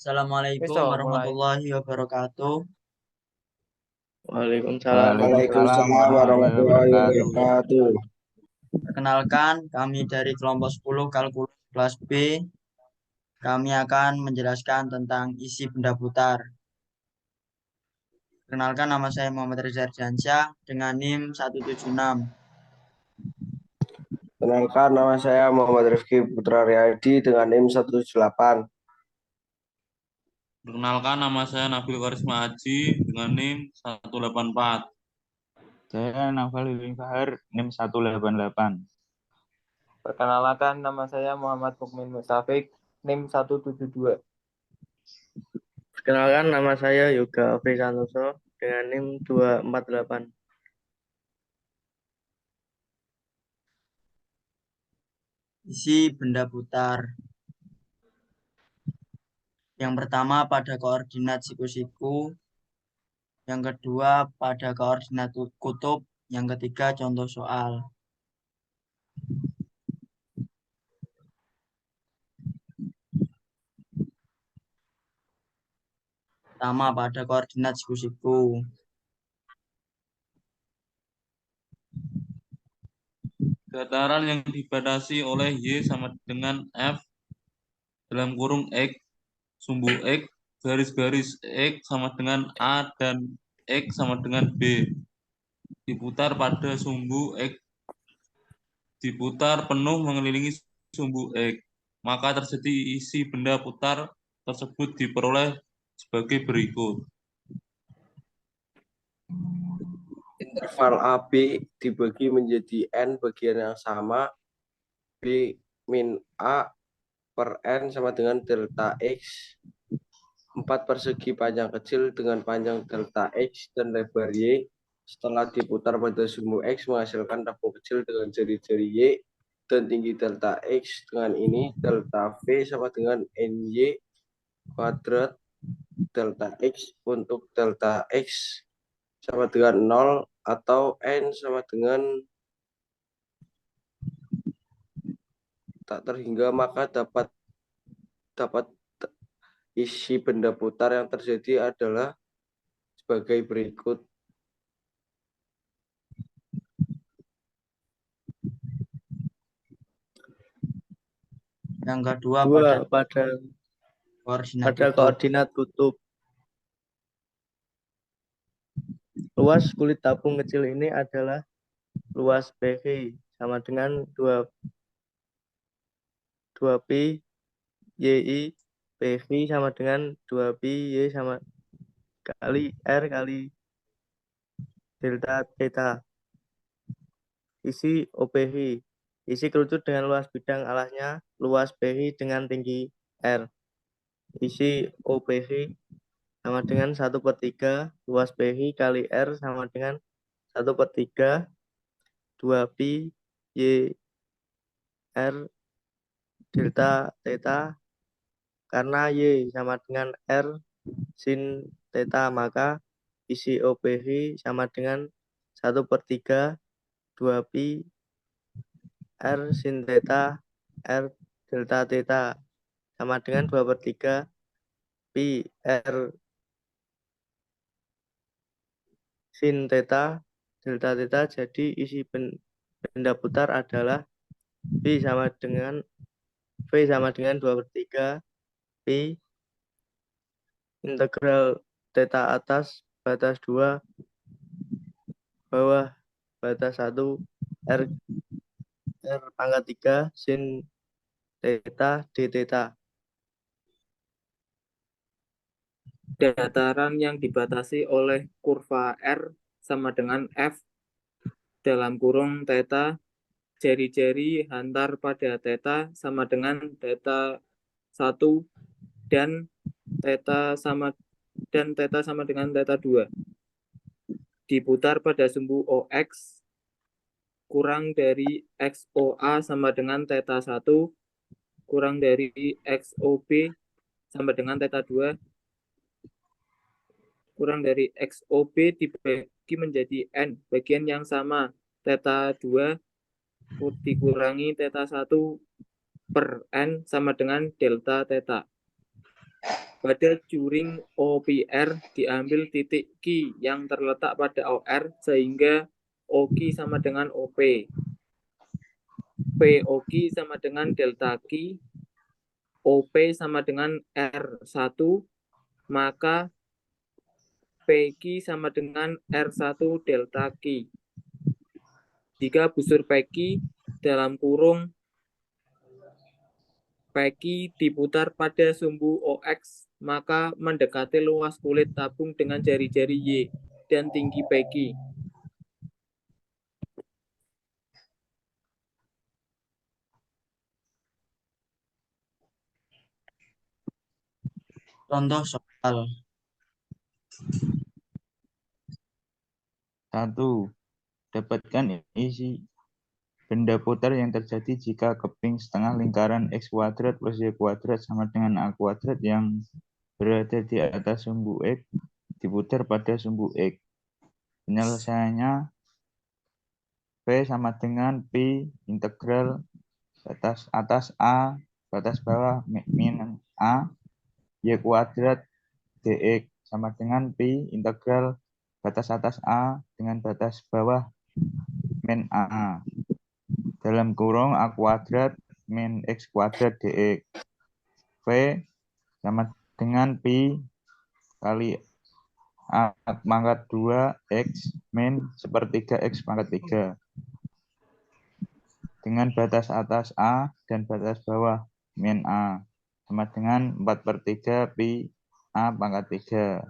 Assalamualaikum Besok mulai. warahmatullahi wabarakatuh. Waalaikumsalam Waalaikumsalam warahmatullahi warahmatullahi wabarakatuh. wabarakatuh. Perkenalkan, kami dari kelompok 10 kalkulus kelas B. Kami akan menjelaskan tentang isi benda putar. Perkenalkan, nama saya Muhammad Reza Ardiansyah dengan NIM 176. Kenalkan, nama saya Muhammad Rifki Putra Riyadi dengan NIM 178. Perkenalkan, nama saya Nabil Karisma Aji dengan NIM 184. Saya Naufal Hilmi Fahar, NIM 188. Perkenalkan, nama saya Muhammad Mukmin Mustafik, NIM 172. Perkenalkan, nama saya Yoga Afrisantoso dengan NIM 248. Isi benda putar. Yang pertama pada koordinat siku-siku. Yang kedua pada koordinat kutub. Yang ketiga contoh soal. Pertama pada koordinat siku-siku. Dataran yang dibatasi oleh Y sama dengan F dalam kurung X, sumbu X, garis-garis X sama dengan A dan X sama dengan B. Diputar pada sumbu X, diputar penuh mengelilingi sumbu X. Maka terjadi isi benda putar tersebut diperoleh sebagai berikut. Interval AB dibagi menjadi N bagian yang sama. B min A per N sama dengan delta X. 4 persegi panjang kecil dengan panjang delta X dan lebar Y. Setelah diputar pada sumbu X menghasilkan tabung kecil dengan jari-jari Y dan tinggi delta X dengan ini delta V sama dengan NY kuadrat delta X untuk delta X sama dengan 0 atau N sama dengan tak terhingga, maka dapat isi benda putar yang terjadi adalah sebagai berikut. Yang kedua pada koordinat kutub. Luas kulit tabung kecil ini adalah luas PV sama dengan 2pi YI PV sama dengan 2pi Y sama kali R kali delta theta. Isi OPV. Isi kerucut dengan luas bidang alasnya, luas PV dengan tinggi R. Isi OPV sama dengan 1/3 luas PV kali R sama dengan 1/3 2pi Y R delta theta. Karena Y sama dengan R sin theta, maka isi OPV sama dengan 1/3 2pi R sin theta R delta theta sama dengan 2/3 pi R sin theta delta theta. Jadi isi benda putar adalah V sama dengan 2/3 pi integral theta atas batas 2 bawah batas 1 R pangkat 3 sin theta d theta. Dataran yang dibatasi oleh kurva R sama dengan F dalam kurung theta, jari-jari hantar pada theta sama dengan theta 1 dan theta sama dengan theta 2. Diputar pada sumbu OX kurang dari XOA sama dengan theta 1 kurang dari XOB sama dengan theta 2 kurang dari XOB dibagi menjadi N bagian yang sama theta 2 dikurangi theta 1 per N sama dengan delta theta. Pada juring OPR diambil titik Q yang terletak pada OR sehingga OQ sama dengan OP. POQ sama dengan delta Q, OP sama dengan R1, maka PQ sama dengan R1 delta Q. Jika busur PQ dalam kurung PQ diputar pada sumbu OX, maka mendekati luas kulit tabung dengan jari-jari Y dan tinggi PQ. Contoh soal. 1. Dapatkan isi benda putar yang terjadi jika keping setengah lingkaran X kuadrat plus Y kuadrat sama dengan A kuadrat yang berada di atas sumbu X diputar pada sumbu X. Penyelesaiannya P sama dengan Pi integral batas atas A batas bawah min A Y kuadrat dx sama dengan Pi integral batas atas A dengan batas bawah min A dalam kurung A kuadrat min X kuadrat dx. P sama dengan Pi kali A pangkat 2 X min sepertiga X pangkat 3 dengan batas atas A dan batas bawah min A sama dengan 4/3 Pi A pangkat 3.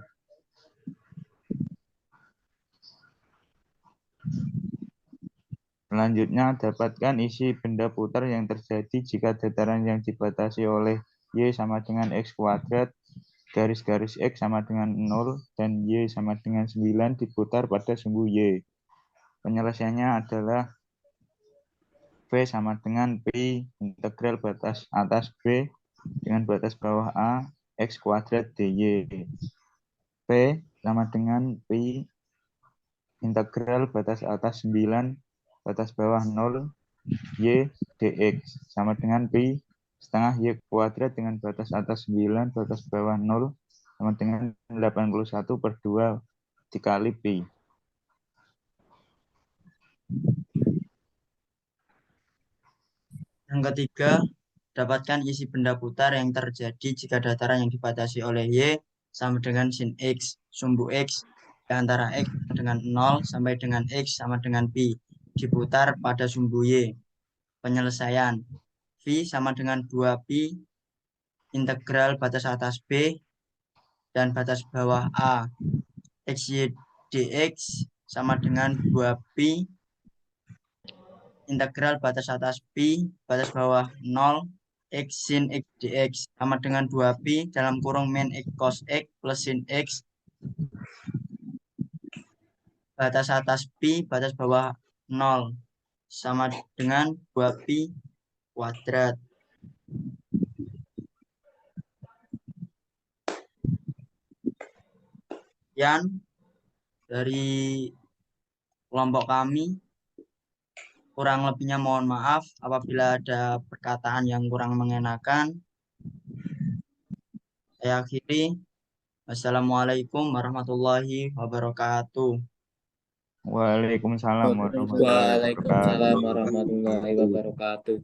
Selanjutnya, dapatkan isi benda putar yang terjadi jika dataran yang dibatasi oleh Y sama dengan X kuadrat, garis-garis X sama dengan 0, dan Y sama dengan 9 diputar pada sumbu Y. Penyelesaiannya adalah V sama dengan Pi integral batas atas B dengan batas bawah A X kuadrat dy. P sama dengan Pi integral batas atas 9 batas bawah 0 Y dx sama dengan Pi setengah Y kuadrat dengan batas atas 9 batas bawah 0 sama dengan 81/2 dikali Pi. Yang ketiga, dapatkan isi benda putar yang terjadi jika dataran yang dibatasi oleh Y sama dengan sin X, sumbu X, di antara X sama dengan 0 sampai dengan X sama dengan Pi, diputar pada sumbu Y. Penyelesaian, V sama dengan 2Pi, integral batas atas B, dan batas bawah A, XY dx sama dengan 2Pi, integral batas atas Pi, batas bawah 0, X sin X dx sama dengan 2Pi dalam kurung min X cos X plus sin X, batas atas Pi, batas bawah 0, sama dengan 2Pi kuadrat. Sekian dari kelompok kami. Kurang lebihnya mohon maaf apabila ada perkataan yang kurang mengenakan. Saya akhiri. Wassalamualaikum warahmatullahi wabarakatuh. Waalaikumsalam warahmatullahi wabarakatuh. Waalaikumsalam warahmatullahi wabarakatuh.